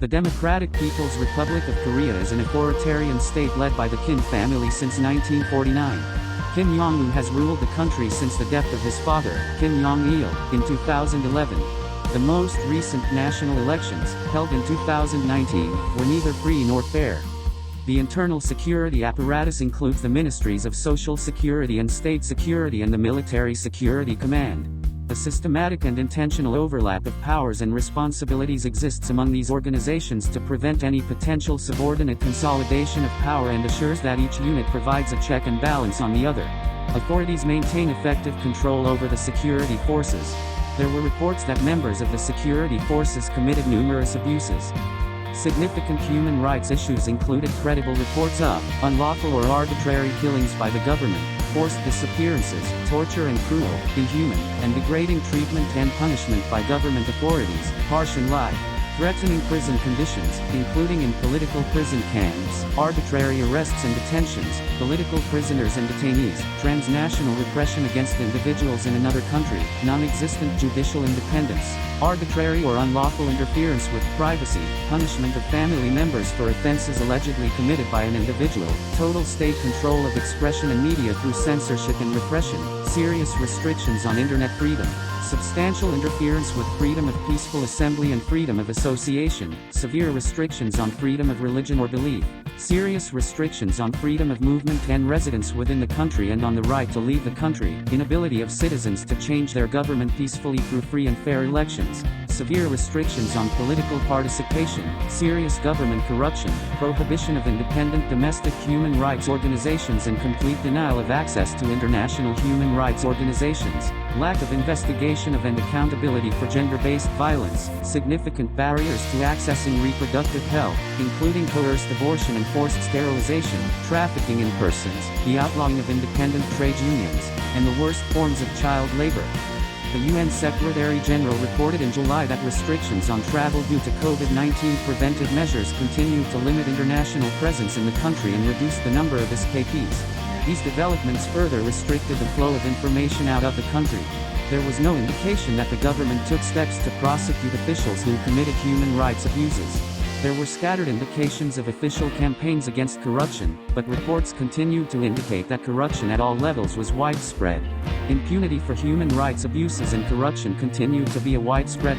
The Democratic People's Republic of Korea is an authoritarian state led by the Kim family since 1949. Kim Jong-un has ruled the country since the death of his father, Kim Jong-il, in 2011. The most recent national elections, held in 2019, were neither free nor fair. The internal security apparatus includes the Ministries of Social Security and State Security and the Military Security Command. A systematic and intentional overlap of powers and responsibilities exists among these organizations to prevent any potential subordinate consolidation of power and assures that each unit provides a check and balance on the other. Authorities maintain effective control over the security forces. There were reports that members of the security forces committed numerous abuses. Significant human rights issues included credible reports of unlawful or arbitrary killings by the government, forced disappearances, torture and cruel, inhuman, and degrading treatment and punishment by government authorities, harsh and live, threatening prison conditions, including in political prison camps, arbitrary arrests and detentions, political prisoners and detainees, transnational repression against individuals in another country, non-existent judicial independence, arbitrary or unlawful interference with privacy, punishment of family members for offenses allegedly committed by an individual, total state control of expression and media through censorship and repression, serious restrictions on internet freedom, substantial interference with freedom of peaceful assembly and freedom of association, severe restrictions on freedom of religion or belief, serious restrictions on freedom of movement and residence within the country and on the right to leave the country, inability of citizens to change their government peacefully through free and fair elections, severe restrictions on political participation, serious government corruption, prohibition of independent domestic human rights organizations and complete denial of access to international human rights organizations, lack of investigation of and accountability for gender-based violence, significant barriers to accessing reproductive health, including coerced abortion and forced sterilization, trafficking in persons, the outlawing of independent trade unions, and the worst forms of child labor. The UN Secretary-General reported in July that restrictions on travel due to COVID-19 preventive measures continue to limit international presence in the country and reduce the number of escapees. These developments further restricted the flow of information out of the country. There was no indication that the government took steps to prosecute officials who committed human rights abuses. There were scattered indications of official campaigns against corruption, but reports continued to indicate that corruption at all levels was widespread. Impunity for human rights abuses and corruption continued to be a widespread